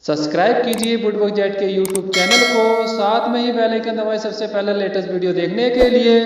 Subscribe कीजिए woodwork jet के YouTube channel को, साथ में ही बेल आइकन दबाएं सबसे पहले लेटेस्ट वीडियो देखने के लिए।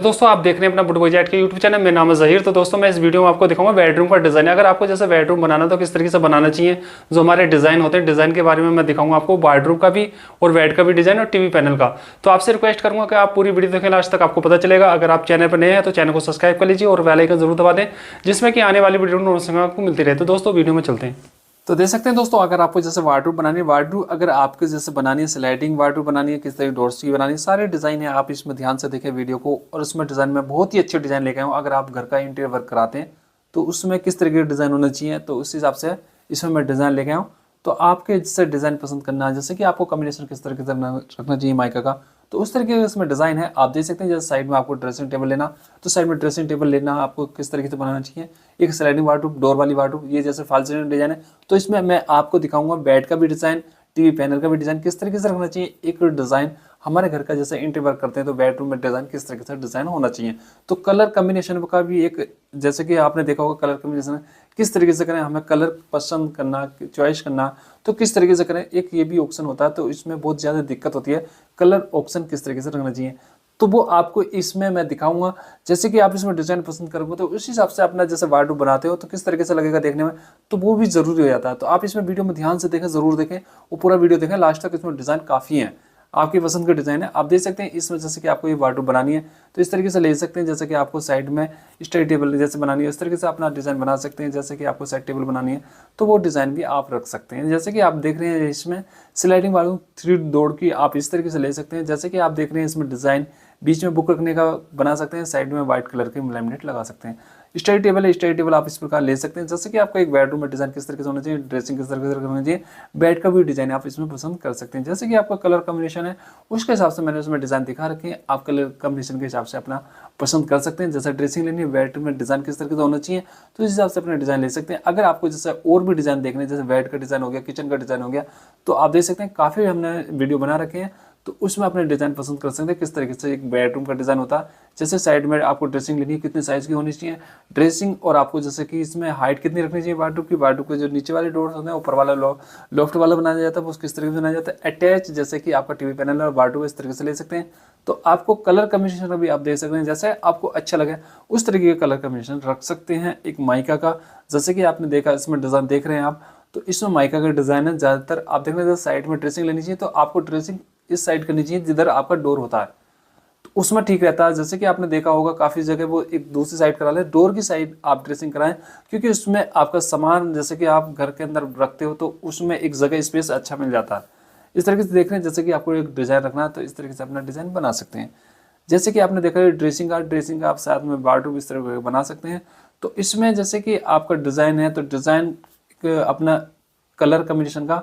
दोस्तों आप देख रहे हैं अपना वुडवर्क जेट के यूट्यूब चैनल। मेरा नाम है ज़हीर। तो दोस्तों मैं इस वीडियो में आपको दिखाऊंगा बेडरूम का डिज़ाइन। अगर आपको जैसे बेडरूम बनाना तो किस तरीके से बनाना चाहिए, जो हमारे डिज़ाइन होते हैं डिज़ाइन के बारे में मैं दिखाऊंगा आपको, वार्डरूम का भी और बेड का भी डिज़ाइन और टीवी पैनल का। तो आपसे रिक्वेस्ट करूंगा कि आप पूरी वीडियो देखें लास्ट तक, आपको पता चलेगा। अगर आप चैनल पर नए हैं तो चैनल को सब्सक्राइब कर लीजिए और बेल आइकन जरूर दबा दें, जिसमें कि आने वाली वीडियो नोटिफिकेशन आपको मिलती रहे। तो दोस्तों वीडियो में चलते हैं। तो देख सकते हैं दोस्तों, अगर आपको जैसे वार्डरूम बनानी है, वार्डरूम अगर आपको जैसे बनानी है, स्लाइडिंग वार्डरूम बनानी है, किस तरह की डोर्स की बनानी है, सारे डिज़ाइन है। आप इसमें ध्यान से देखें वीडियो को, और उसमें डिज़ाइन में बहुत ही अच्छे डिज़ाइन लेके आए हूँ। अगर आप घर का इंटीरियर वर्क कराते हैं तो उसमें किस तरीके का डिज़ाइन होना चाहिए, तो उस हिसाब से इसमें मैं डिज़ाइन लेके आया हूँ। तो आपके जैसे डिज़ाइन पसंद करना है, जैसे कि आपको कॉम्बिनेशन किस तरीके से रखना चाहिए माइका का, तो उस तरीके का इसमें डिज़ाइन है। आप देख सकते हैं जैसे साइड में आपको ड्रेसिंग टेबल लेना, तो साइड में ड्रेसिंग टेबल लेना आपको किस तरीके से बनाना चाहिए। एक स्लाइडिंग वार्डरोब, डोर वाली वार्डरोब, ये जैसे फॉल सीलिंग डिज़ाइन है। तो इसमें मैं आपको दिखाऊंगा बेड का भी डिज़ाइन, टीवी पैनल का भी डिज़ाइन किस तरीके से रखना चाहिए। एक डिज़ाइन हमारे घर का जैसे इंटीरियर वर्क करते हैं तो बेडरूम में डिज़ाइन किस तरीके से डिज़ाइन होना चाहिए। तो कलर कम्बिनेशन का भी एक, जैसे कि आपने देखा होगा कलर कम्बिनेशन किस तरीके से करें, हमें कलर पसंद करना, चॉइस करना, तो किस तरीके से करें। एक ये भी ऑप्शन होता है, तो इसमें बहुत ज़्यादा दिक्कत होती है, कलर ऑप्शन किस तरीके से रखना चाहिए। तो वो आपको इसमें मैं दिखाऊंगा। जैसे कि आप इसमें डिज़ाइन पसंद करोगे तो उस हिसाब से अपना जैसे वार्डरोब बनाते हो तो किस तरीके से लगेगा देखने में, तो वो भी ज़रूरी हो जाता है। तो आप इसमें वीडियो में ध्यान से देखें, ज़रूर देखें, वो पूरा वीडियो देखें लास्ट तक। इसमें डिज़ाइन काफ़ी है, आपकी पसंद का डिज़ाइन है। आप देख सकते हैं इसमें जैसे कि आपको ये वार्डरोब बनानी है तो इस तरीके से ले सकते हैं। जैसे कि आपको साइड में स्टडी टेबल जैसे बनानी है, इस तरीके से अपना डिज़ाइन बना सकते हैं। जैसे कि आपको साइड टेबल बनानी है तो वो डिज़ाइन भी आप रख सकते हैं। जैसे कि आप देख रहे हैं इसमें स्लाइडिंग वालों 3 डोर की आप इस तरीके से ले सकते हैं। जैसे कि आप देख रहे हैं इसमें डिज़ाइन बीच में बुक रखने का बना सकते हैं, साइड में व्हाइट कलर के लैमिनेट लगा सकते हैं। स्टडी टेबल है, स्टडी टेबल आप इस प्रकार ले सकते हैं। जैसे कि आपका एक बेडरूम में डिज़ाइन किस तरीके से होना चाहिए, ड्रेसिंग किस तरीके से होना चाहिए, बेड का भी डिज़ाइन आप इसमें पसंद कर सकते हैं। जैसे कि आपका कलर कॉम्बिनेशन है उसके हिसाब से मैंने उसमें डिज़ाइन दिखा रखे हैं, आप कलर कॉम्बिनेशन के हिसाब से अपना पसंद कर सकते हैं। जैसे ड्रेसिंग लेनी है, बेडरूम में डिज़ाइन किस तरीके से होना चाहिए, तो इस हिसाब से अपना डिज़ाइन ले सकते हैं। अगर आपको जैसे और भी डिज़ाइन देखने हैं, जैसे बेड का डिज़ाइन हो गया, किचन का डिज़ाइन हो गया, तो आप देख सकते हैं काफ़ी हमने वीडियो बना रखे हैं। तो उसमें अपने डिज़ाइन पसंद कर सकते हैं किस तरीके से एक बेडरूम का डिज़ाइन होता है। जैसे साइड में आपको ड्रेसिंग लेनी है, कितने साइज़ की होनी चाहिए ड्रेसिंग, और आपको जैसे कि इसमें हाइट कितनी रखनी चाहिए वार्डरोब की। वार्डरोब के जो नीचे वाले डोर्स होते हैं, ऊपर वाला लॉफ्ट वाला बनाया जाता है, वो किस तरीके से बनाया जाता है। अटैच जैसे कि आपका टीवी पैनल और वार्डरोब इस तरीके से ले सकते हैं। तो आपको कलर कम्बिनेशन भी आप दे सकते हैं, जैसे आपको अच्छा लगे उस तरीके का कलर कम्बिनेशन रख सकते हैं। एक माइका का, जैसे कि आपने देखा इसमें डिज़ाइन देख रहे हैं आप, तो इसमें माइका का डिज़ाइन है। ज़्यादातर आप देख रहे हैं साइड में ड्रेसिंग लेनी चाहिए, तो आपको ड्रेसिंग इस साइड करनी चाहिए जिधर आपका डोर होता है, तो उसमें ठीक रहता है। जैसे कि आपने देखा होगा काफ़ी जगह वो एक दूसरी साइड करा ले, डोर की साइड आप ड्रेसिंग कराएं, क्योंकि उसमें आपका सामान जैसे कि आप घर के अंदर रखते हो तो उसमें एक जगह स्पेस अच्छा मिल जाता है। इस तरीके से देख रहे हैं, जैसे कि आपको एक डिज़ाइन रखना है तो इस तरीके से अपना डिज़ाइन बना सकते हैं। जैसे कि आपने देखा ड्रेसिंग का आप साथ में वार्डरोब इस तरह बना सकते हैं। तो इसमें जैसे कि आपका डिज़ाइन है, तो डिज़ाइन अपना कलर कम्बिनेशन का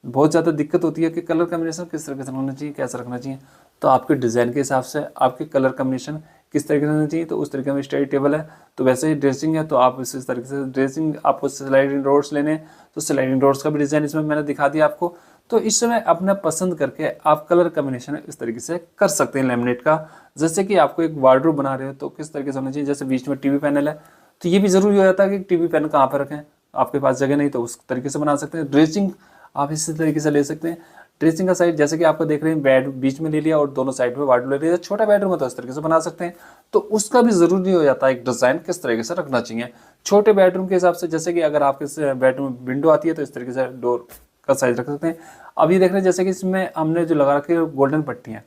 बहुत ज़्यादा दिक्कत होती है कि कलर कम्बिनेशन किस तरीके से होना चाहिए, कैसा रखना चाहिए। तो आपके डिज़ाइन के हिसाब से आपके कलर कम्बिनेशन किस तरीके से होना चाहिए, तो उस तरीके में स्टडी टेबल है तो वैसे ही ड्रेसिंग है, तो आप इस तरीके से ड्रेसिंग, आपको स्लाइडिंग डोर्स लेने तो स्लाइडिंग डोर्स का भी डिज़ाइन इसमें मैंने दिखा दिया आपको। तो इस समय अपना पसंद करके आप कलर कम्बिनेशन इस तरीके से कर सकते हैं लैमिनेट का। जैसे कि आपको एक वार्डरोब बना रहे हो तो किस तरीके से होना चाहिए, जैसे बीच में टीवी पैनल है तो ये भी ज़रूरी हो जाता है कि टीवी पैनल कहाँ पर रखें, आपके पास जगह नहीं तो उस तरीके से बना सकते हैं। ड्रेसिंग आप इसी तरीके से ले सकते हैं। ड्रेसिंग का साइड जैसे कि आपको देख रहे हैं, बेड बीच में ले लिया और दोनों साइड में वार्डरोब ले लिया। छोटा बेडरूम है तो इस तरीके से बना सकते हैं। तो उसका भी ज़रूरी हो जाता है एक डिज़ाइन किस तरीके से रखना चाहिए छोटे बेडरूम के हिसाब से। जैसे कि अगर आपके बेडरूम में विंडो आती है तो इस तरीके से डोर का साइज रख सकते हैं। अब ये देख रहे हैं जैसे कि इसमें हमने जो लगा रखी है गोल्डन पट्टियाँ,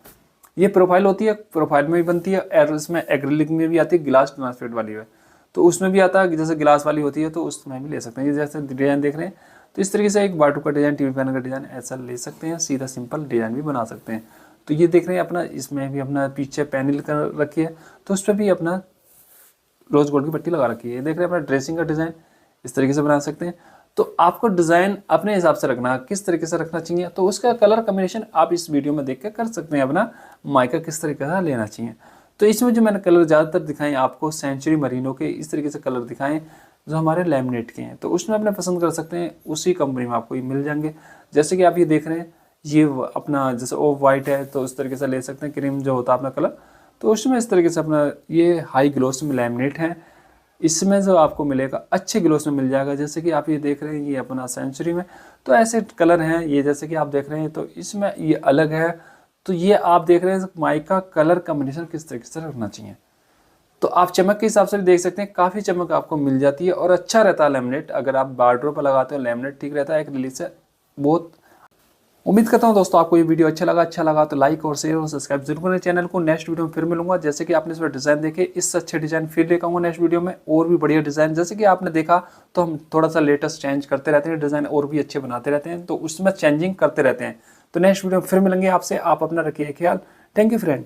ये प्रोफाइल होती है, प्रोफाइल में भी बनती है, और इसमें एक्रिलिक में भी आती है, गिलास ट्रांसपेरेंट वाली है तो उसमें भी आता है, जैसे गिलास वाली होती है तो उसमें भी ले सकते हैं। ये जैसे डिज़ाइन देख रहे हैं तो इस तरीके से एक वार्डरोब का डिज़ाइन, टीवी पैनल का डिज़ाइन ऐसा ले सकते हैं, सीधा सिंपल डिज़ाइन भी बना सकते हैं। तो ये देख रहे हैं अपना, इसमें भी अपना पीछे पैनल कर रखी है तो उस पर भी अपना रोज गोल्ड की पट्टी लगा रखी है। ये देख रहे हैं अपना ड्रेसिंग का डिज़ाइन इस तरीके से बना सकते हैं। तो आपको डिज़ाइन अपने हिसाब से रखना, किस तरीके से रखना चाहिए, तो उसका कलर कम्बिनेशन आप इस वीडियो में देख कर सकते हैं अपना माइका किस तरीके से लेना चाहिए। तो इसमें जो मैंने कलर ज़्यादातर दिखाए आपको सेंचुरी मरीनो के इस तरीके से कलर दिखाएं जो हमारे लैमिनेट के हैं, तो उसमें अपने पसंद कर सकते हैं, उसी कंपनी में आपको ये मिल जाएंगे। जैसे कि आप ये देख रहे हैं, ये अपना जैसे ऑफ वाइट है तो उस तरीके से ले सकते हैं, क्रीम जो होता है अपना कलर, तो उसमें इस तरीके से अपना ये हाई ग्लोस में लैमिनेट है। इसमें जो आपको मिलेगा अच्छे ग्लोस में मिल जाएगा। जैसे कि आप ये देख रहे हैं ये अपना सेंचुरी में, तो ऐसे कलर हैं ये, जैसे कि आप देख रहे हैं तो इसमें ये अलग है। तो ये आप देख रहे हैं माइका कलर कॉम्बिनेशन किस तरीके से रखना चाहिए। तो आप चमक के हिसाब से भी देख सकते हैं, काफ़ी चमक आपको मिल जाती है और अच्छा रहता है लैमिनेट। अगर आप वार्डरोब पर लगाते हो लैमिनेट ठीक रहता है, एक रिलीज से बहुत। उम्मीद करता हूं दोस्तों आपको ये वीडियो अच्छा लगा तो लाइक और शेयर और सब्सक्राइब जरूर करें चैनल को। नेक्स्ट वीडियो में फिर मिलूंगा। जैसे कि आपने इसमें डिज़ाइन देखे, इससे अच्छे डिज़ाइन फिर लेकर आऊँगा नेक्स्ट वीडियो में, और भी बढ़िया डिज़ाइन। जैसे कि आपने देखा तो हम थोड़ा सा लेटेस्ट चेंज करते रहते हैं, डिज़ाइन और भी अच्छे बनाते रहते हैं, तो उसमें चेंजिंग करते रहते हैं। तो नेक्स्ट वीडियो में फिर मिलेंगे आपसे। आप अपना रखिए ख्याल। Thank you friend.